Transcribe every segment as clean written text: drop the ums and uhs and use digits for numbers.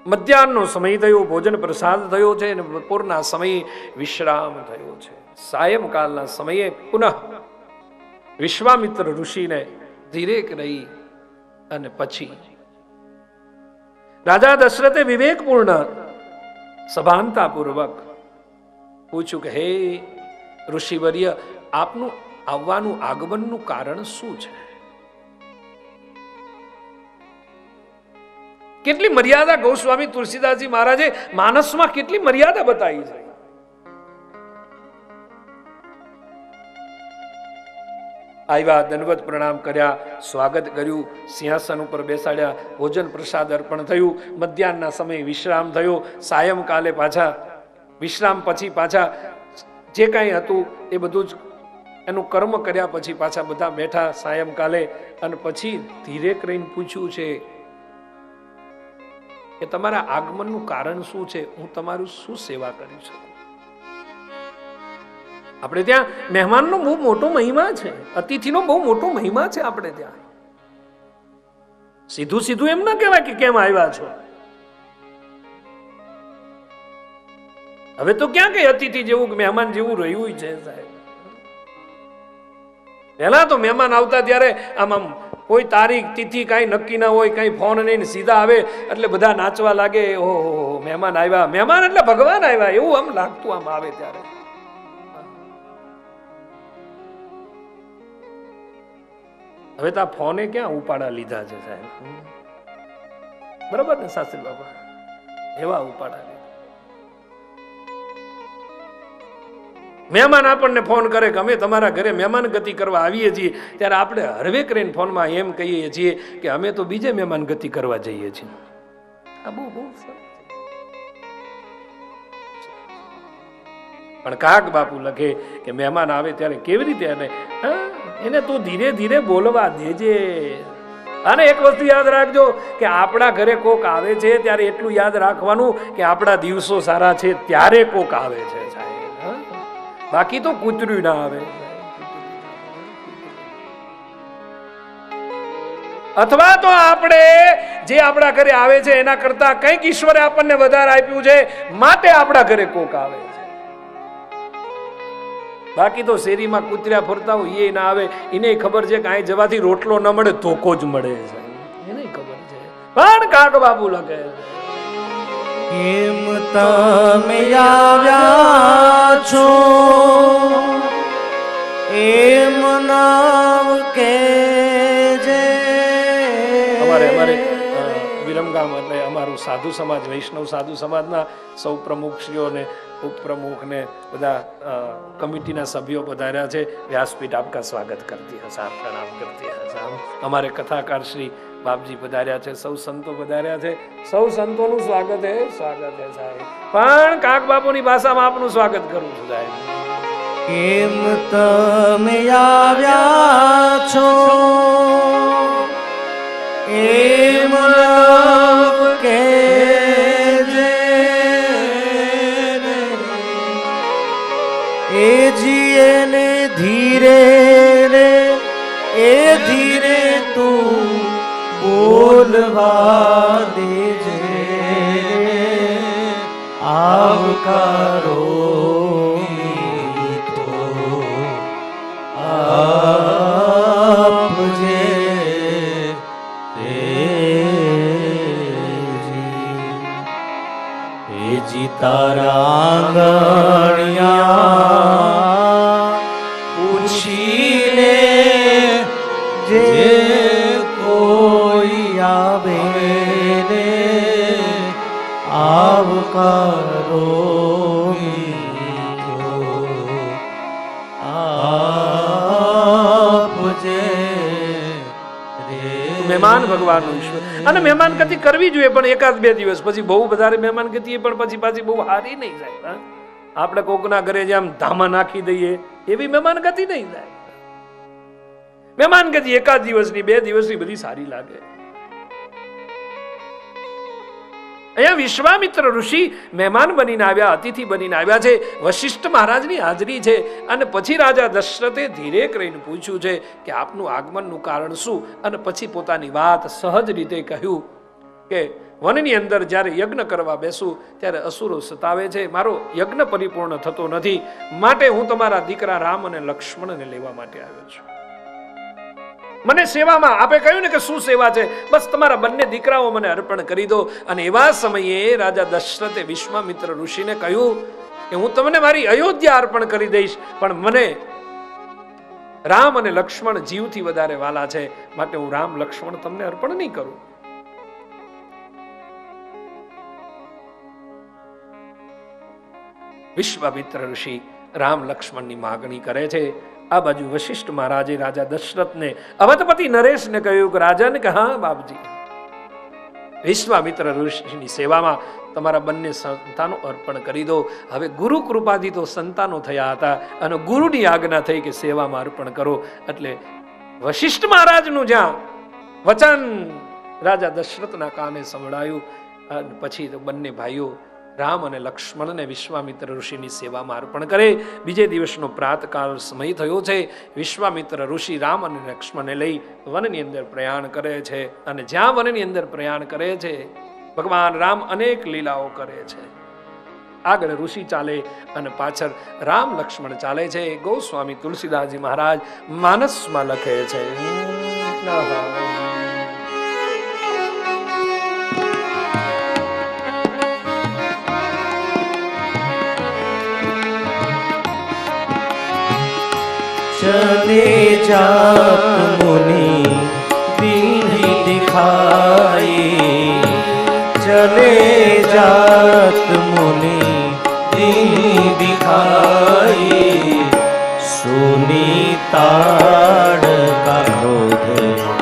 મધ્યાહનનો સમય થયો, ભોજન પ્રસાદ થયો છે અને બપોરના સમયે વિશ્રામ થયો છે. સાયંકાલના સમયે પુનઃ વિશ્વામિત્ર ઋષિને ધીરે રહી અને પછી રાજા દશરથે વિવેકપૂર્ણ સભાનતાપૂર્વક પૂછ્યું કે હે ઋષિવર્ય, આપનું આવવાનું આગમનનું કારણ શું છે? કેટલી મર્યાદા ગોસ્વામી તુલસીદાસજી મહારાજે માનસમાં કેટલી મર્યાદા બતાવી છે. આવ્યા, દંડવત પ્રણામ કર્યા, સ્વાગત કર્યું, સિંહાસન ઉપર બેસાડ્યા, ભોજન પ્રસાદ અર્પણ થયું, મધ્યાહનના સમયે વિશ્રામ થયો, સાયંકાલે પાછા વિશ્રામ પછી પાછા જે કાંઈ હતું એ બધું જ એનું કર્મ કર્યા પછી પાછા બધા બેઠા સાયંકાલે. અને પછી ધીરે કરીને પૂછ્યું છે કે તમારા આગમનનું કારણ શું છે? હું તમારું શું સેવા કરી શકું? આપણે ત્યાં મહેમાનનો બહુ મોટો મહિમા છે, અતિથિનો બહુ મોટો મહિમા છે. આપણે ત્યાં સીધું સીધું એમ ના કહેવાય કે કેમ આવ્યા છો. હવે તો ક્યાં કઈ અતિથિ જેવું મહેમાન જેવું રહ્યું છે સાહેબ. પહેલા તો મહેમાન આવતા ત્યારે આમ કોઈ તારીખ તિથિ કઈ નક્કી ના હોય, કઈ ફોન નહીં, સીધા આવે એટલે બધા નાચવા લાગે. ઓહો, મહેમાન આવ્યા, મહેમાન એટલે ભગવાન આવ્યા એવું આમ લાગતું આમ આવે ત્યારે. હવે તો આ ફોને ક્યાં ઉપાડા લીધા છે સાહેબ, બરાબર ને શાસ્ત્રી બાબા? એવા ઉપાડા લીધા. મહેમાન આપણને ફોન કરે કે અમે તમારા ઘરે મહેમાન ગતિ કરવા આવીએ છીએ, ત્યારે આપણે હરવે કરીને ફોનમાં એમ કહીએ છીએ કે અમે તો બીજે મહેમાન ગતિ કરવા જઈએ છીએ. આ બહુ પણ કાક બાપુ લખે કે મહેમાન આવે ત્યારે કેવી રીતે એને તું ધીરે ધીરે બોલવા દેજે. અને એક વસ્તુ યાદ રાખજો કે આપણા ઘરે કોક આવે છે ત્યારે એટલું યાદ રાખવાનું કે આપણા દિવસો સારા છે ત્યારે કોક આવે છે સાહેબ, બાકી તો કૂતરું ના આવે. અથવા તો આપણે જે આપણા ઘરે આવે છે એના કરતા કંઈક ઈશ્વરે આપણને વધારે આપ્યું છે માટે આપણા ઘરે કોક આવે છે. બાકી તો શેરીમાં કૂતર્યા ફરતા હોય એ ના આવે, એને ખબર છે કે અહીં જવાથી રોટલો ન મળે ધોકો જ મળે છે, એને ખબર છે. પણ કાક બાપુ લખે કેમ તમે આવ્યા છો એમ નામ કે જે. અમારે વિરમગામ એટલે અમારું સાધુ સમાજ, વૈષ્ણવ સાધુ સમાજના સૌ પ્રમુખશ્રીઓને ઉપપ્રમુખ ને બધા કમિટીના સભ્યો પધાર્યા છે. વ્યાસપીઠ આપકા સ્વાગત કરતી હશે, પ્રણામ કરતી હશે. અમારે કથાકાર શ્રી બાપજી પધાર્યા છે, સૌ સંતો પધાર્યા છે. સૌ સંતોનું સ્વાગત હે, સ્વાગત હે સાહેબ. પણ કાક બાપુની ભાષામાં આપનું સ્વાગત કરું છું સાહેબ. કેમ તમે આવ્યા છો એમ નામ કે એ જીએ ને ધીરે રે એ ધીરે તું બોલવા દેજે. આવકારો તો આપજે જી તારા આંગણિયા પૂછીને જે કોઈ આવે રે આવકારો આપજે. મહેમાન ભગવાનનું ઈશ્વર, અને મહેમાન ગતિ કરવી જોઈએ પણ એકાદ બે દિવસ પછી. બહુ વધારે મહેમાન ગતિ પણ પછી બહુ હારી નહીં જાય. આપણે કોકના ઘરે જેમ ધામા નાખી દઈએ એવી મહેમાન ગતિ નહીં જાય. મહેમાન ગતિ એકાદ દિવસની, બે દિવસની બધી સારી લાગે. અહીંયા વિશ્વામિત્ર ઋષિ મહેમાન બનીને આવ્યા, અતિથિ બનીને આવ્યા છે. વશિષ્ઠ મહારાજની હાજરી છે અને પછી રાજા દશરથે ધીરે કરીને પૂછ્યું છે કે આપનું આગમનનું કારણ શું? અને પછી પોતાની વાત સહજ રીતે કહ્યું કે વનની અંદર જ્યારે યજ્ઞ કરવા બેસું ત્યારે અસુરો સતાવે છે, મારો યજ્ઞ પરિપૂર્ણ થતો નથી, માટે હું તમારા દીકરા રામ અને લક્ષ્મણને લેવા માટે આવ્યો છું. મને સેવામાં, આપે કહ્યું ને કે શું સેવા છે, બસ તમારા બંને દીકરાઓ મને અર્પણ કરી દો. અને એવા સમયે રાજા દશરથે વિશ્વામિત્ર ઋષિને કહ્યું કે હું તમને મારી અયોધ્યા અર્પણ કરી દઈશ, પણ મને રામ અને લક્ષ્મણ જીવથી વધારે વાલા છે, માટે હું રામ લક્ષ્મણ તમને અર્પણ નહીં કરું. વિશ્વામિત્ર ઋષિ રામ લક્ષ્મણની માગણી કરે છે. આ બાજુ વશિષ્ઠ મહારાજે રાજા દશરથને અવધપતિ નરેશને કહ્યું કે રાજન કે હા બાપજી, વિશ્વામિત્ર ઋષિની સેવામાં તમારા બંને સંતાનો અર્પણ કરી દો. હવે ગુરુ કૃપાથી તો સંતાનો થયા હતા અને ગુરુની આજ્ઞા થઈ કે સેવામાં અર્પણ કરો. એટલે વશિષ્ઠ મહારાજનું જ્યાં વચન રાજા દશરથના કાને સંભળાયું, પછી તો બંને ભાઈઓ રામ અને લક્ષ્મણને વિશ્વામિત્ર ઋષિની સેવામાં અર્પણ કરે. બીજે દિવસનો પ્રાતકાળ સમય થયો છે. વિશ્વામિત્ર ઋષિ રામ અને લક્ષ્મણને લઈ વનની અંદર પ્રયાણ કરે છે. અને જ્યાં વનની અંદર પ્રયાણ કરે છે, ભગવાન રામ અનેક લીલાઓ કરે છે. આગળ ઋષિ ચાલે અને પાછળ રામ લક્ષ્મણ ચાલે છે. ગોસ્વામી તુલસીદાસજી મહારાજ માનસમાં લખે છે, चले जात मुनि दीन दिखाई, चले जात मुनि दीन दिखाई, सुनी ताड़ का क्रोध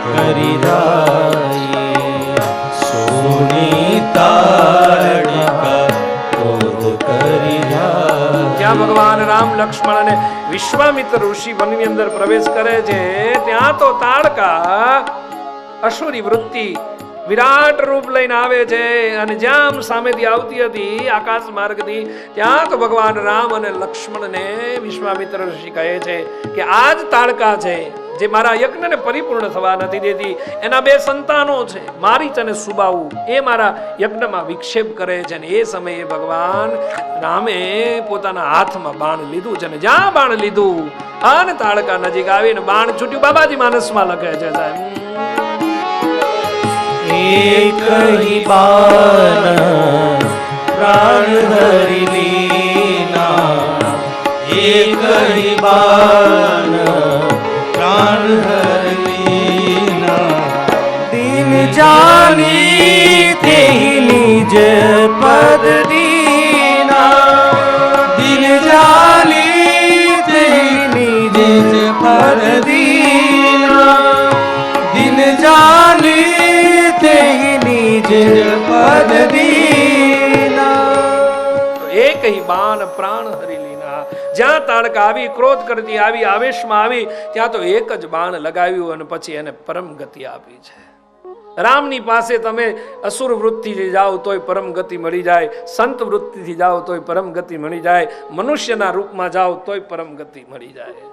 करी राई, सुनी ताड़ का क्रोध કરી જ્યાં ભગવાન રામ લક્ષ્મણ અને વિશ્વામિત્ર ઋષિ વનની અંદર પ્રવેશ કરે છે, ત્યાં તો તાડકા અસુરી વૃત્તિ વિરાટ રૂપ લઈને આવે છે. અને જ્યાં સામેથી આવતી હતી આકાશ માર્ગથી, ત્યાં તો ભગવાન રામ અને લક્ષ્મણને વિશ્વામિત્ર ઋષિ કહે છે કે આ જ તાડકા છે જે મારા યજ્ઞને પરિપૂર્ણ થવા નથી દેતી. એના બે સંતાનો છે, મારીચ અને સુબાહુ, એ મારા યજ્ઞમાં વિક્ષેપ કરે છે. અને એ સમયે ભગવાન રામે પોતાના હાથમાં બાણ લીધું છે. અને જ્યાં બાણ લીધું અને તાડકા નજીક આવીને બાણ છૂટ્યું. બાબાજી માનસમાં લખે છે, સાહેબ, एक ही बाण प्राण हरि लीना, एक ही बाण प्राण हरि लीना, दिन जानी ते निज पद दीना, दिन जानी ते निज पद दीना, दिन जानी એક હી બાણ પ્રાણ હરી લીના. જ્યાં તાડકા આવી, ક્રોધ કરતી આવી, આવેશમાં આવી, ત્યાં તો એક જ બાણ લગાવ્યું અને પછી એને પરમ ગતિ આપી છે. રામની પાસે તમે અસુર વૃત્તિથી જાઓ તોય પરમ ગતિ મળી જાય, સંત વૃત્તિથી જાઓ તોય પરમ ગતિ મળી જાય, મનુષ્યના રૂપમાં જાઓ તોય પરમ ગતિ મળી જાય.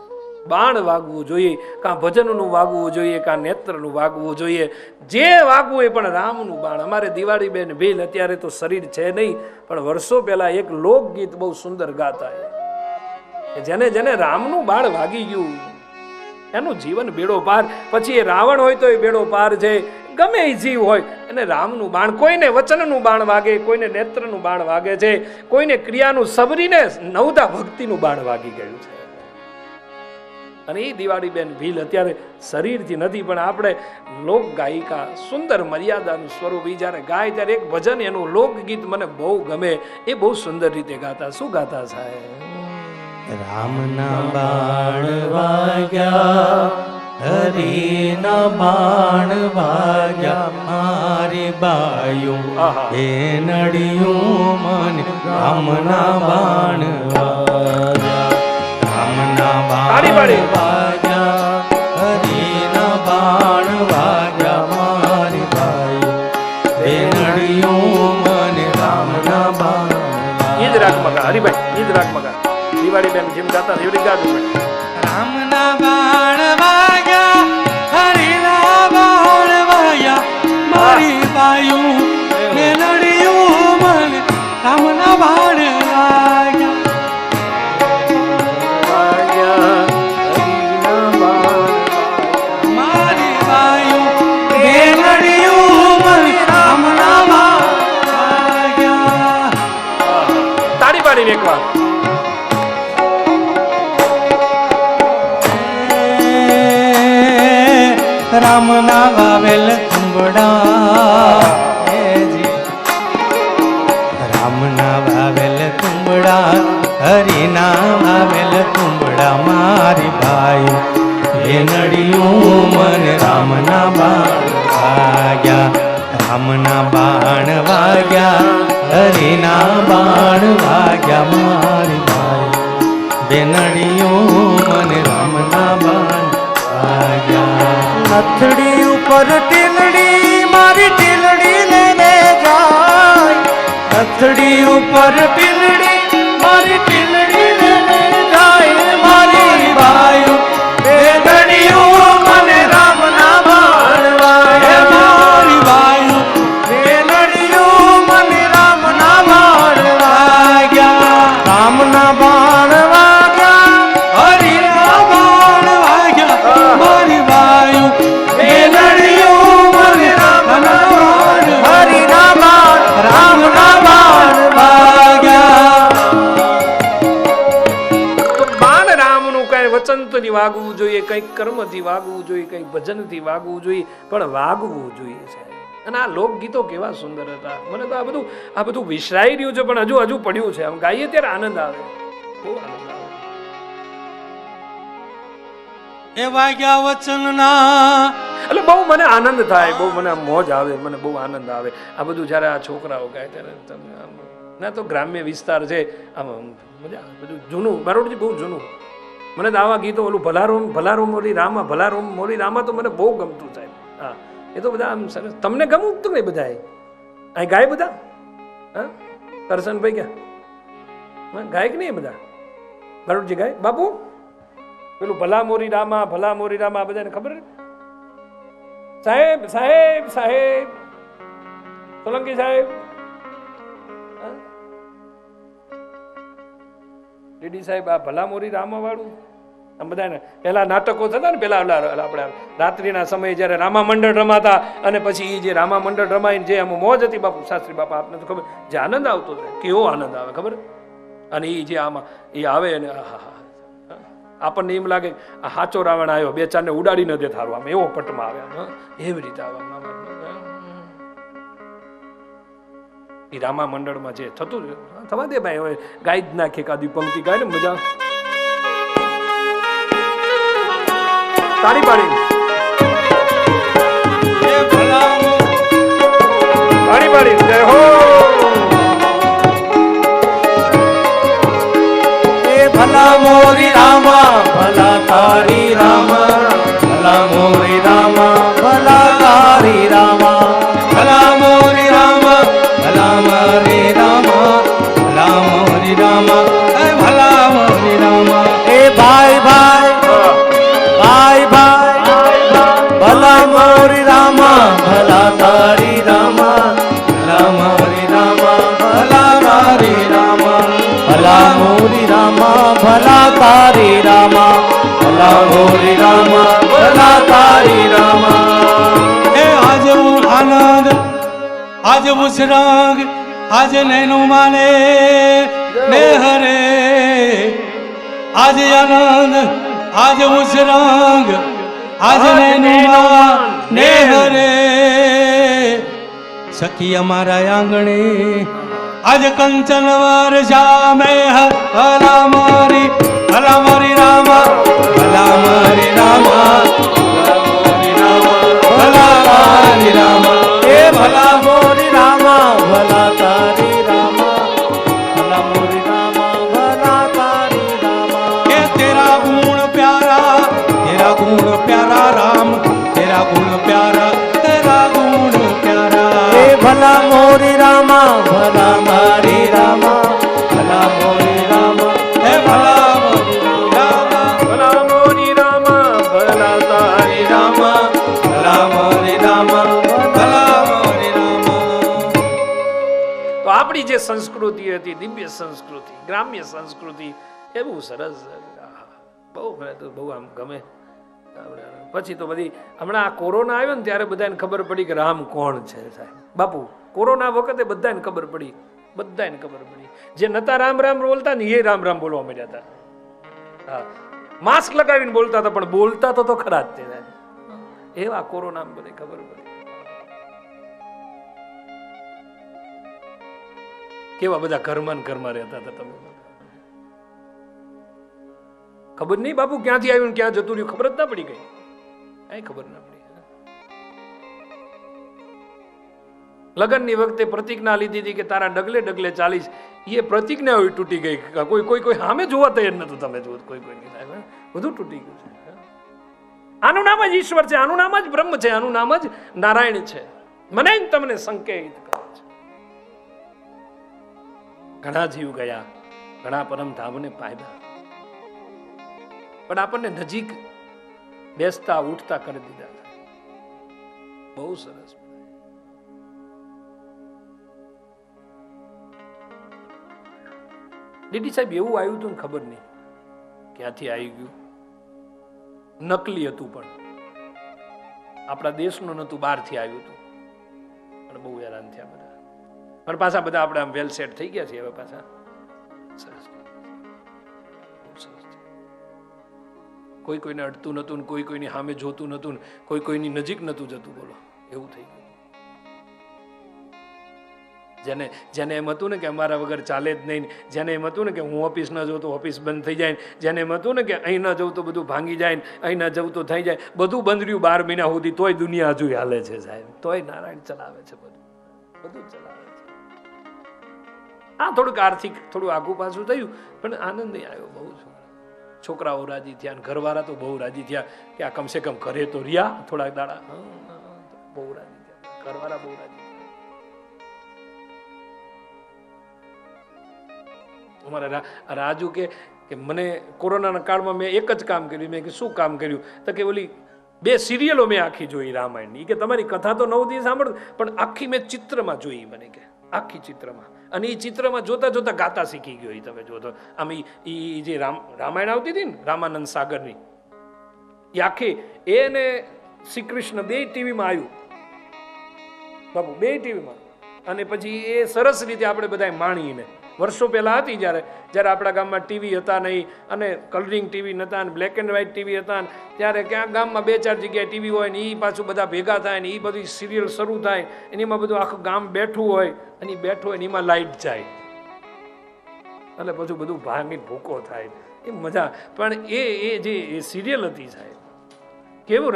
બાણ વાગવું જોઈએ, કાં ભજનનું વાગવું જોઈએ, કાં નેત્રનું વાગવું જોઈએ, જે વાગવું એ પણ રામનું બાણ. અમારે દિવાળી બેન ભીલ અત્યારે તો શરીર છે નહીં, પણ વર્ષો પહેલા એક લોકગીત બહુ સુંદર ગાતા, જેને જેને રામનું બાણ વાગી ગયું એનું જીવન બેડો પાર. પછી એ રાવણ હોય તો એ બેડો પાર છે, ગમે એ જીવ હોય એને રામનું બાણ, કોઈને વચનનું બાણ વાગે, કોઈને નેત્રનું બાણ વાગે છે, કોઈને ક્રિયાનું, સબરીને નવદા ભક્તિનું બાણ વાગી ગયું છે. અને એ દિવાળી બેન ભીલ અત્યારે શરીરથી નથી, પણ આપણે લોક ગાયિકા, સુંદર મર્યાદાનું સ્વરૂપ જ્યારે ગાય ત્યારે એક ભજન, એનું લોકગીત મને બહુ ગમે. એ બહુ સુંદર રીતે ગાતા. શું ગાતા સાહેબ? રામના બાણ વાગ્યા, હરિના બાણ વાગ્યા, મારી બાયું એ નડિયું મને, રામના બાણ વાગ્યા, રામના બાણ વાગ્યા, હરિના બાણ વાગ્યા, મારી બાયું એ નડિયું મને, રામના બાણ. ઈદ રાગ મગા હરિભાઈ, ઈદ રાગ મગા. દિવાળી બેન જેમ ગાતા એવી ગાતું. રામના બાણ વાગ્યા, હરિના બાણ વાગ્યા, મારી બાયું ને રામના વાવેલ તુંબડા જી રામના વાવેલ તુંબડા હરિના વાવેલ તુંબડા મારી ભાઈ એ નડિયું મને રામના બાણ વાગ્યા રામના બાણ વાગ્યા હરિના બાણ વાગ્યા મારી ભાઈ બેનડિયું મને રામના બાણ વાગ્યા નથડી ઉપર ટીલડી મારી ટીલડી લઈને જાય નથડી ઉપર ટીલડી મારી ટીલડી લઈને જાય મારી ભાઈ બેનડિયું મને રામના બાણ વાગ્યા મારી ભાઈ બેનડિયું મને રામના બાણ વાગ્યા રામના બાણ વાગ્યા હરિના બાણ વાગ્યા મારી ભાઈ બેનડિયું મને રામના બાણ હરિના બાણ રામના બાણ વાગ્યા. તો બાણ રામનું કઈ વચનથી વાગવું જોઈએ, કંઈક કર્મથી વાગવું જોઈએ, કંઈક ભજનથી વાગવું જોઈએ, પણ વાગવું જોઈએ સાહેબ. અને આ લોકગીતો કેવા સુંદર હતા. મને તો આ બધું વિસરાઈ રહ્યું છે, પણ હજુ પડ્યું છે. આમ ગાઈએ ત્યારે આનંદ આવે, બહુ આનંદ આવે. એ વાગ્યા વચનના એટલે બહુ મને આનંદ થાય, બહુ મને મોજ આવે, મને બહુ આનંદ આવે આ બધું જ્યારે આ છોકરાઓ ગાય ત્યારે. તમને આમ ના તો ગ્રામ્ય વિસ્તાર છે, આમ મજા આવે. બધું જૂનું બારોટજી બહુ જૂનું. મને તો આવા ગીતો ઓલું ભલારોમ મોરી રામા ભલારોમ મોરી રામા તો મને બહુ ગમતું સાહેબ. હા, એ તો બધા આમ સરસ. તમને ગમતું તો નહીં બધા અહીં ગાય બધા? હા, કરશનભાઈ ગયા ગાય કે નહીં બધા? બારોટજી ગાય બાપુ પેલું ભલા મોરી રામા બધાને ખબર? સાહેબ સાહેબ સાહેબ સોલંકી સાહેબ, ડીડી સાહેબ, આ ભલા મોરી રામા વાળું આમ બધાને પેલા નાટકો થતા ને, પેલા આપણે રાત્રિના સમયે જયારે રામા મંડળ રમાતા, અને પછી એ જે રામા મંડળ રમાઈને જે આમ મોજ હતી બાપુ શાસ્ત્રી બાપા, આપને તો ખબર જે આનંદ આવતો હતો, કેવો આનંદ આવે ખબર. અને એ જે આમાં એ આવે ને આપણને એમ લાગે આ સાચો રાવણ આવ્યો, બે ચારને ઉડાડી ન દે થારું, આમ એવો પટમાં આવે, એવી રીતે આવે. એ રામા મંડળમાં જે થતું થવા દે ભાઈ. હવે ગાઈ જ નાખે કાદી પંક્તિ ગાય ને મજા તાળી પાડી તાળી પાડી જય હો. ભલા મોરી રામા ભલા તારી રામા ભલા મોરી રામા ભલા તારી રામા ભલા મોરી રામા ભલા મોરી રામા ભલા મોરી રામા ભલા મોરી રામા. એ ભાઈ ભાઈ ભાઈ ભાઈ ભલા મોરી રામા ભલા તારી રામા ભલા મોરી રામા ભલા તારી રામા ભલા મોરી રામા ભલા તારી રામા ભલા મોરી રામા ભલા તારી રામા. એ આજ આનંદ આજ ઉસરાગ આજ નૈનો માને ને હરે આજ આનંદ આજ ઉસરાગ આજ નૈનો ને હરે સખી અમારા આંગણે આજ કંચન વર્ષા મે ભલા મારી રામા ભલા મારી રામા ભલા મારી રામા. એ ભલા મોરી રામા ભલા તારી રામા ભલા મોરી રામા ભલા તારી રામા. એ તેરા ગુણ પ્યારા રામ તેરા ગુણ પ્યારા તેરા ગુણ પ્યારા. એ ભલા મોરી રામા ભલા મારી રામા ભલા મોરી રામા હે ભલા મોરી રામા ભલા મોરી રામા ભલા તારી રામા ભલા મોરી રામા ભલા મોરી રામા. તો આપણી જે સંસ્કૃતિ હતી, દિવ્ય સંસ્કૃતિ, ગ્રામ્ય સંસ્કૃતિ, એ બહુ સરસ, બહુ આમ ગમે. પછી તો બધી હમણાં આ કોરોના આવ્યો ને ત્યારે બધાને ખબર પડી કે રામ કોણ છે સાહેબ. બાપુ કોરોના વખતે બધાને ખબર પડી, જે નતા રામ રામ બોલતા ને એ રામ રામ બોલવા માંડ્યા હતા. હા, માસ્ક લગાવીને બોલતા હતા, પણ બોલતા તો ખરા જ તે. એવા કોરોના બધે ખબર પડી. કેવા બધા ઘરમાં રહેતા હતા. તમે ખબર નહીં બાપુ ક્યાંથી આવ્યું ક્યાં જતું રહ્યું, ખબર જ ના પડી ગઈ. કઈ ખબર ના પડી. લગ્નની વખતે પ્રતિજ્ઞા લીધી હતી કે તારા ડગલે ડગલે ચાલીશ, એ પ્રતિજ્ઞા હોય તૂટી ગઈ. કોઈ સામે જોવા તૈયાર નતું. તમે જુઓ કોઈ નહીં થાય, બધું તૂટી ગયું છે. આનું નામ જ ઈશ્વર છે, આનું નામ જ બ્રહ્મ છે, આનું નામ જ નારાયણ છે. મને તમને સંકેત કરે છે. ઘણા જીવ ગયા, ઘણા પરમ ધામને પામ્યા, પણ આપણને નજીક બેસતા ઉઠતા કરી દીધા. બહુ સરસ. ડીડી સાહેબ એવું આવ્યું હતું ને ખબર નહીં ક્યાંથી આવી ગયું. નકલી હતું પણ આપણા દેશનું નતું, બહારથી આવ્યું હતું. પણ બહુ હેરાન થયા બધા. પણ પાછા બધા આપણે આમ વેલ સેટ થઈ ગયા છે હવે પાછા. સરસ સરસ. કોઈ કોઈને અડતું નતું, કોઈ કોઈની સામે જોતું નતું, કોઈ કોઈની નજીક નતું જતું. બોલો એવું થઈ ગયું. જેને એમ હતું ને કે અમારા વગર ચાલે જ નહીં, જેને એમ હતું ને કે હું ઓફિસ ન જઉં તો ઓફિસ બંધ થઈ જાય, જેને એમ હતું ને કે અહીં ન જવું તો બધું ભાંગી જાય, અહીં ન જવું તો થઈ જાય, બધું બંધ રહ્યું 12 મહિના સુધી. તોય દુનિયા હજુ હાલે છે સાહેબ, તોય નારાયણ ચલાવે છે, બધું ચલાવે છે. આ થોડુંક આર્થિક થોડું આગું પાછું થયું, પણ આનંદ આવ્યો બહુ. છોકરાઓ રાજી થયા, ઘરવાળા તો બહુ રાજી થયા કે આ કમસે કમ ઘરે તો રહ્યા થોડાક દાડા. બહુ રાજી થયા, ઘરવાળા બહુ રાજી. અમારા રાજુ કે મને કોરોનાના કાળમાં મેં એક જ કામ કર્યું. મેં કે શું કામ કર્યું? તો કે ઓલી 2 સિરિયલો મેં આખી જોઈ રામાયણની. કે તમારી કથા તો 9 દિવસ સાંભળ, પણ આખી મેં ચિત્રમાં જોઈ. મને કે આખી ચિત્રમાં, અને એ ચિત્રમાં જોતા જોતા ગાતા શીખી ગયો. તમે જો તો આમ જે રામાયણ આવતી હતી ને રામાનંદ સાગરની, એ આખી એને શ્રી કૃષ્ણ 2 ટીવીમાં આવ્યું બાપુ, 2 ટીવીમાં. અને પછી એ સરસ રીતે આપણે બધા માણીને વર્ષો પહેલા હતી જ્યારે આપણા ગામમાં ટીવી હતા નહીં, અને કલરિંગ ટીવી નહોતા, અને બ્લેક એન્ડ વ્હાઇટ ટીવી હતા. ત્યારે ક્યાંક ગામમાં 2-4 જગ્યાએ ટીવી હોય ને એ પાછું બધા ભેગા થાય ને એ બધી સિરિયલ શરૂ થાય, એમાં બધું આખું ગામ બેઠું હોય, અને બેઠું હોય ને એમાં લાઇટ જાય, એટલે પછી બધું ભાંગીને ભૂકો થાય. એ મજા. પણ એ જે સિરિયલ હતી સાહેબ, કેવું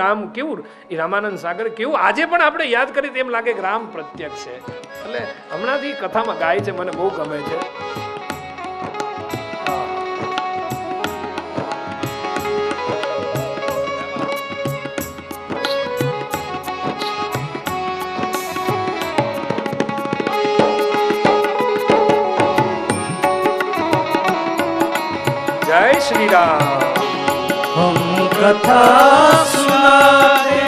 એ રામાનંદ સાગર કેવું આજે પણ આપણે યાદ કરીએ તો એમ લાગે કે રામ પ્રત્યક્ષ છે. એટલે હમણાંથી કથામાં ગાય છે, મને બહુ ગમે છે. જય શ્રી રામ. हम कथा सुनाते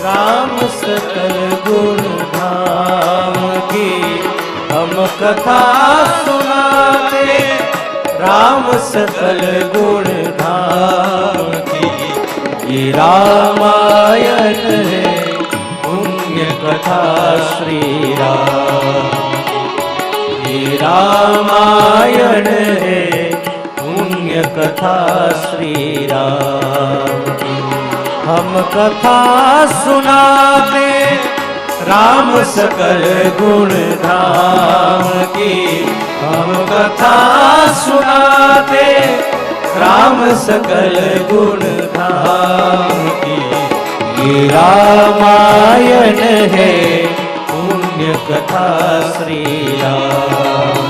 राम सकल गुण धाम की, हम कथा सुनाते राम सकल गुण धाम की. ये रामायण है पुण्य कथा श्री राम, ये रामायण है कथा श्री राम की. हम कथा सुनाते राम सकल गुण धाम की, हम कथा सुनाते राम सकल गुण धाम की. ये रामायण है पुण्य कथा श्री राम,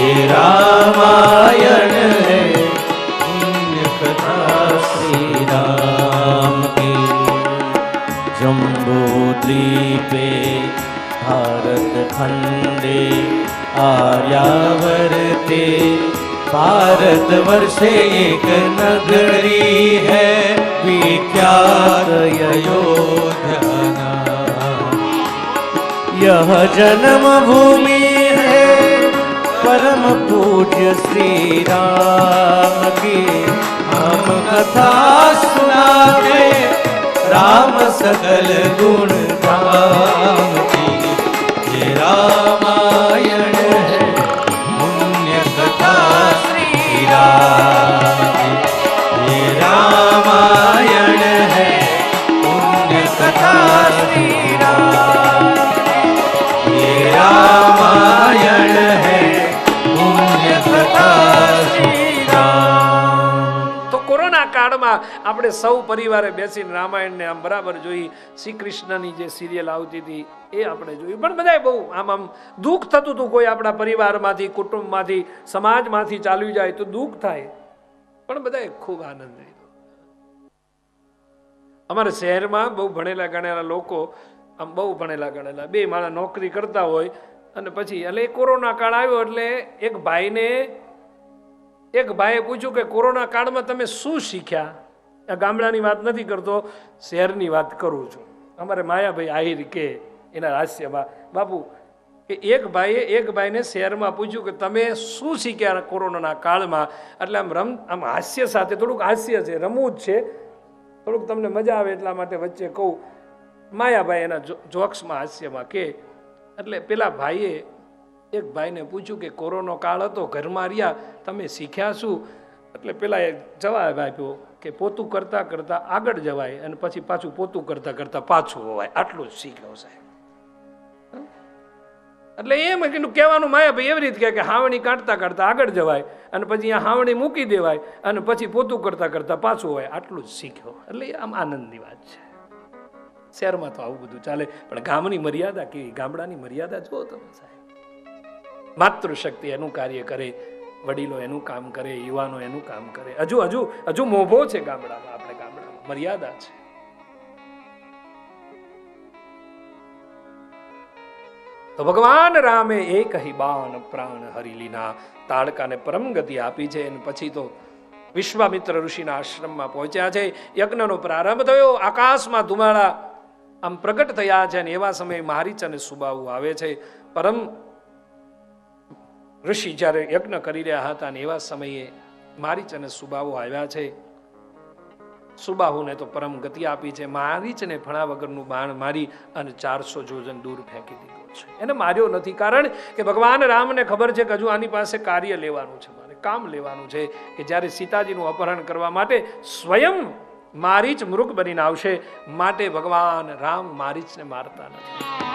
ये रामायण है पुण्य कथा श्री राम की. जम्बू द्वीपे भारत खंडे आर्यावर्ते भारत वर्षे एक नगरी है विख्यात अयोध्या. यह जन्म भूमि है परम पूज्य श्री राम की. हम कथा सुनाते राम सकल गुण धाम की. ये रामायण है पुण्य कथा श्री राम की. ये रामायण है દિવસમાં આપણે સૌ પરિવારે બેસીને રામાયણને આમ બરાબર જોઈ. શ્રી કૃષ્ણની જે સિરિયલ આવતી હતી એ આપણે જોયું. પણ બધાય બહુ આમ દુઃખ થતું હતું. કોઈ આપણા પરિવારમાંથી, કુટુંબમાંથી, સમાજમાંથી ચાલ્યું જાય તો દુઃખ થાય, પણ બધાએ ખૂબ આનંદ લીધો. અમારા શહેરમાં બહુ ભણેલા ગણેલા લોકો, આમ બહુ ભણેલા ગણેલા બે માણસ નોકરી કરતા હોય અને પછી એટલે કોરોના કાળ આવ્યો એટલે એક ભાઈએ પૂછ્યું કે કોરોના કાળમાં તમે શું શીખ્યા? આ ગામડાની વાત નથી કરતો, શહેરની વાત કરું છું. અમારે માયાભાઈ આહિર કે એના હાસ્યમાં બાપુ કે એક ભાઈને શહેરમાં પૂછ્યું કે તમે શું શીખ્યા કોરોનાના કાળમાં? એટલે આમ હાસ્ય સાથે, થોડુંક હાસ્ય છે, રમૂજ છે, થોડુંક તમને મજા આવે એટલા માટે વચ્ચે કહું. માયાભાઈ એના જોક્સમાં હાસ્યમાં કે એટલે પેલા ભાઈએ એક ભાઈને પૂછ્યું કે કોરોના કાળ હતો, ઘરમાં રહ્યા, તમે શીખ્યા શું? એટલે પેલા એ જવાબ આપ્યો કે પોતું કરતા કરતા આગળ જવાય અને પછી પાછું પોતું કરતા કરતા પાછું હોવાય, આટલું જ શીખ્યો સાહેબ. એટલે એમ કીધું કહેવાનું માયાભાઈ એવી રીતે કે હાવણી કાઢતા કાઢતા આગળ જવાય અને પછી અહીંયા હાવણી મૂકી દેવાય અને પછી પોતું કરતા કરતા પાછું હોય, આટલું જ શીખ્યો. એટલે આમ આનંદની વાત છે. શહેરમાં તો આવું બધું ચાલે, પણ ગામની મર્યાદા કેવી, ગામડાની મર્યાદા જુઓ તમે સાહેબ. માતૃશક્તિ એનું કાર્ય કરે, વડીલો એનું કામ કરે, યુવાનો એનું કામ કરે. હજુ મોભો છે ગામડામાં, આપણે ગામડામાં મર્યાદા છે. તો ભગવાન રામે એક હિ બાન પ્રાણ હરી લીના, તાડકાને પરમ ગતિ આપી છે. અને પછી તો વિશ્વામિત્ર ઋષિના આશ્રમમાં પહોંચ્યા છે. યજ્ઞનો પ્રારંભ થયો, આકાશમાં ધુમાડા આમ પ્રગટ થયા છે. અને એવા સમયે મારીચ અને સુબાહુ આવે છે. પરમ ઋષિ જ્યારે યજ્ઞ કરી રહ્યા હતા અને એવા સમયે મારીચ અને સુબાહુ આવ્યા છે. સુબાહુને તો પરમ ગતિ આપી છે. મારીચને ફણા વગરનું બાણ મારી અને 400 જોજન દૂર ફેંકી દીધો છે. એને માર્યો નથી, કારણ કે ભગવાન રામને ખબર છે કે હજુ આની પાસે કાર્ય લેવાનું છે, મારે કામ લેવાનું છે. કે જ્યારે સીતાજીનું અપહરણ કરવા માટે સ્વયં મારીચ મૃગ બનીને આવશે, માટે ભગવાન રામ મારીચને મારતા નથી.